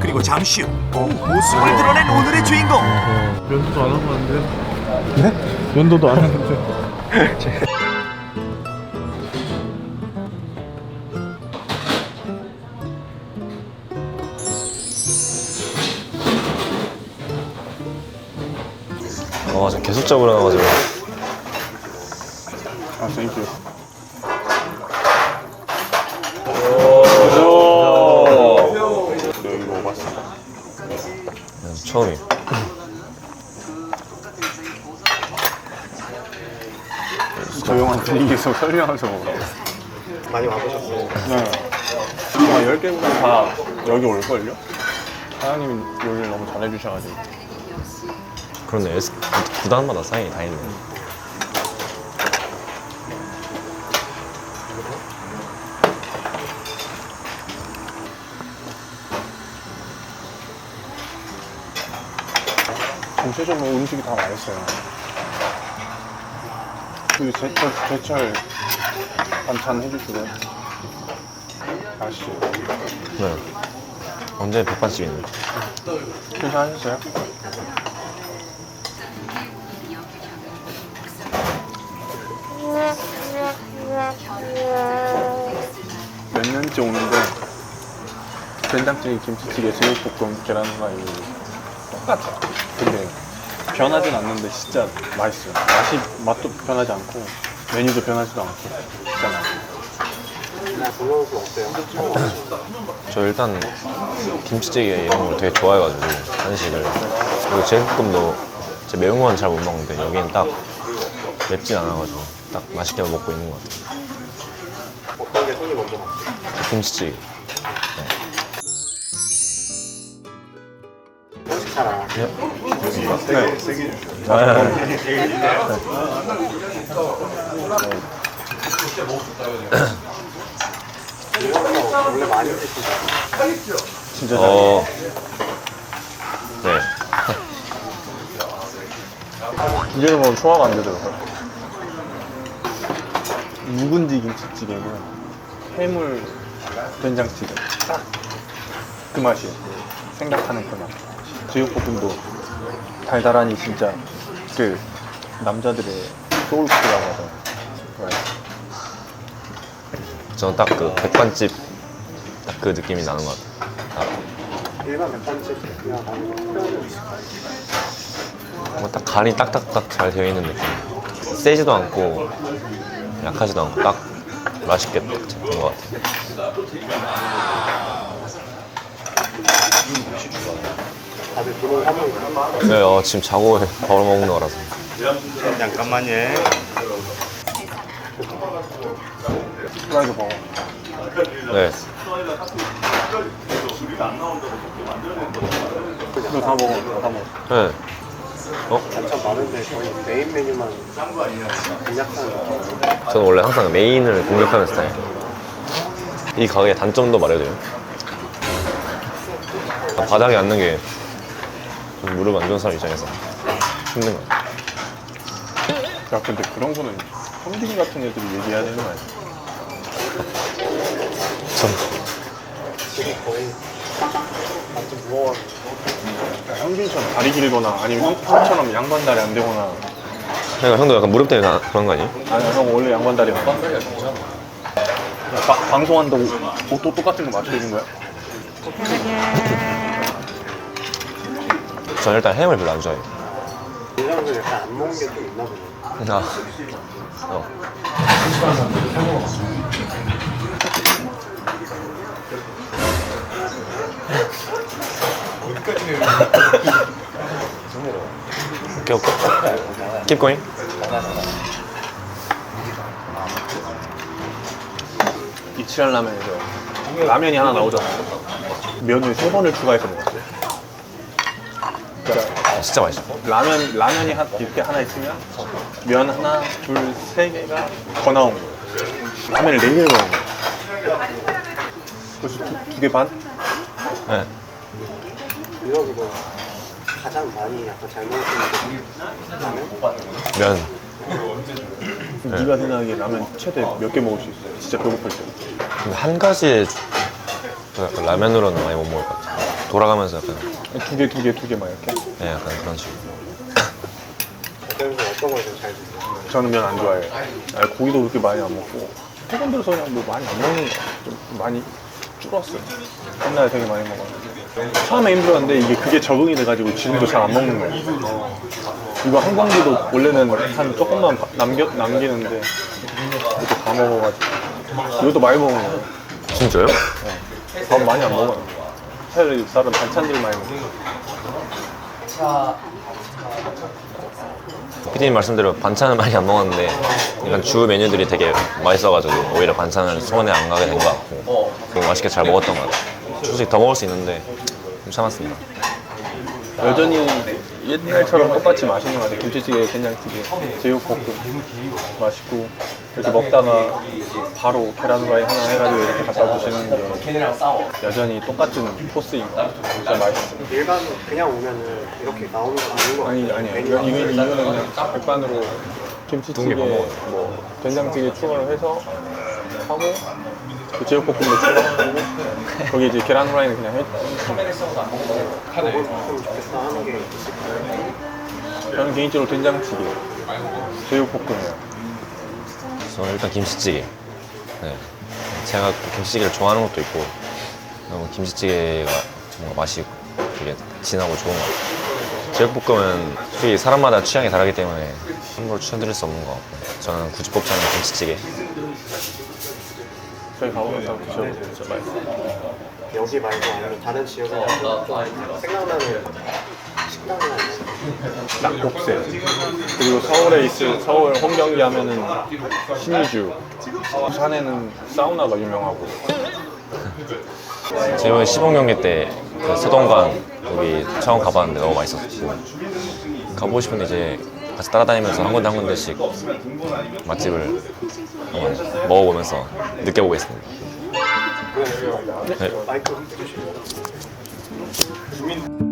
그리고 잠시 후 모습을 드러낸 오늘의 주인공. 면도도 안 하고 왔는데? 네? 면도도 안 하는데? 저 계속적으로 나와가지고. 아, 땡큐. 너 이거 먹어봤어? 처음이에요. 조용한 분위기에서 설명하면서 먹으라고. 많이 와보셨어요? 네. 아마 10개보다 다 여기 올걸요? 사장님이 요리를 너무 잘해주셔가지고. 그런데 구단마다 사인이 다 있네. 전체적으로 음식이 다 맛있어요. 그 제철 반찬 해주시고. 아시죠? 네. 언제 백반집 있는? 괜찮으셨어요? 몇 년째 오는데 된장찌개, 김치찌개, 제육볶음, 계란후라이 똑같아요. 근데 변하진 않는데 진짜 맛있어요. 맛도 변하지 않고 메뉴도 변하지도 않고 진짜 맛있어요. 불러서 어때요? 저 일단 김치찌개 이런 걸 되게 좋아해가지고 한식을. 그리고 제육볶음도 제 매운 건 잘 못 먹는데 여기는 딱 맵진 않아가지고 딱 맛있게 먹고 있는 것 같아요. 어떤 게 손이 먼저 갔어요? 김치찌개. 한식 잘 알아. 네. 이런 거 원래 많이 드시죠? 진짜 잘 네. 이제는 뭐 소화가 안 되더라고요. 묵은지 김치찌개는 해물 된장찌개 딱 그 맛이에요. 생각하는 그 맛. 제육볶음도 달달하니 진짜 그 남자들의 소울푸드라고 하죠. 저는 딱 그 백반집 딱 그 느낌이 나는 것 같아요. 일반 백반집이랑 다른 거 특별한 거 있을까요? 딱 간이 딱딱딱 잘 되어 있는 느낌. 세지도 않고 약하지도 않고 딱 맛있게 딱 잡힌 것 같아요. 다들 들어오고 있나요? 네, 지금 자고 바로 먹는 거라서. 잠깐만요. 프라이드 버거. 네. 이거 다 먹어. 이거 다 먹어. 네. 반찬 많은데 거의 메인 메뉴만 공략하는 느낌. 저는 원래 항상 메인을 공략하는 스타일. 이 가게의 단점도 말해도 돼요? 바닥에 앉는 게 좀 무릎 안 좋은 사람 입장에서 힘든 것 같아요. 야, 근데 그런 거는 현빈이 같은 애들이 얘기해야 되는 거 아니야? 지금 거의 완전 무거워. 현빈이처럼 다리 길거나 아니면 형처럼 양반다리 안 되거나. 그러니까 형도 약간 무릎 때문에 그런 거 아니에요? 아니, 형 원래 양반다리였어? 방송한다고 옷도 똑같은 거 맞춰 입은 거야? 저는 일단 햄을 별로 안 좋아해요. 인상도 약간 안 먹는 게 좀 있나 보네. 아, 오케이, 오케이. Keep going. 이치란 라면에서 라면이 하나 나오잖아. 면을 3번을 추가해서 먹었어요. 그러니까 진짜 맛있어. 라면이 이렇게 하나 있으면 면 하나, 둘, 3개가 더 나온 거예요. 라면을 4개를 넣은 거예요. 그래서 2개 반? 네. 이런 거 가장 많이 약간 잘 먹었던 게 라면? 면. 네가 생각하기에 라면 최대 몇 개 먹을 수 있어요? 진짜 배고플 때. 근데 한 가지 약간 라면으로는 많이 못 먹을 것 같아요. 돌아가면서 약간 두 개 막 이렇게. 네, 약간 그런 식으로. 대장님 어떤 걸 좀 잘 드세요? 저는 면 안 좋아해요. 아니, 고기도 그렇게 많이 안 먹고 최근 들어서 그냥 뭐 많이 안 먹는 거 좀 많이 줄었어요. 옛날에 되게 많이 먹었는데 처음에 힘들었는데 이게 그게 적응이 돼가지고 지금도 잘 안 먹는 거예요. 이거 한 공기도 원래는 한 조금만 남기는데 이렇게 다 먹어가지고 이것도 많이 먹은 거예요. 진짜요? 밥 많이 안 먹어요. 차라리 다른 반찬들 많이 먹어요. 피디님 말씀대로 반찬을 많이 안 먹었는데 약간 주 메뉴들이 되게 맛있어가지고 오히려 반찬을 손에 안 가게 된 것 같고 너무 맛있게 잘 먹었던 것 같아요. 솔직히 더 먹을 수 있는데 좀 참았습니다. 여전히 옛날처럼 똑같이 맛있는 것 같아요. 김치찌개, 된장찌개, 제육볶음 맛있고 이렇게 먹다가 바로 계란 후라이 하나 해가지고 이렇게 갖다 주시는 게 여전히 똑같은 코스인 것 같아요. 진짜 맛있어요. 일반 그냥 오면은 이렇게 나오는 거 아닌 거 같아요. 아니에요. 이거는 그냥 백반으로 김치찌개, 뭐 된장찌개 추가를 해서 하고 그 제육볶음도 추가하고 거기 이제 계란 후라이는 그냥 해. 먹었으면 좋겠다 하는 게 있을까요? 저는 개인적으로 된장찌개, 제육볶음이요. 저는 일단 김치찌개. 네. 제가 또 김치찌개를 좋아하는 것도 있고 너무 김치찌개가 뭔가 맛이 되게 진하고 좋은 것 같아요. 제육볶음은 솔직히 사람마다 취향이 다르기 때문에 함부로 추천드릴 수 없는 것 같고 저는 굳이 뽑자면 김치찌개. 저희 가보면 다 드셔보세요. 진짜 맛있어요. 여기 말고 아니면 다른 지역에 좀 생각나는 식당이나 낙곱새. 그리고 서울에 있을 서울 홈 경기 하면은 신의주. 부산에는 사우나가 유명하고. 제가 이번에 시범 경기 때 그 서동관 여기 처음 가봤는데 너무 맛있었고 가보고 싶은데 이제 같이 따라다니면서 한 군데 한 군데씩 맛집을 한번 먹어보면서 느껴보겠습니다. 거. 네. 마이크 해주시면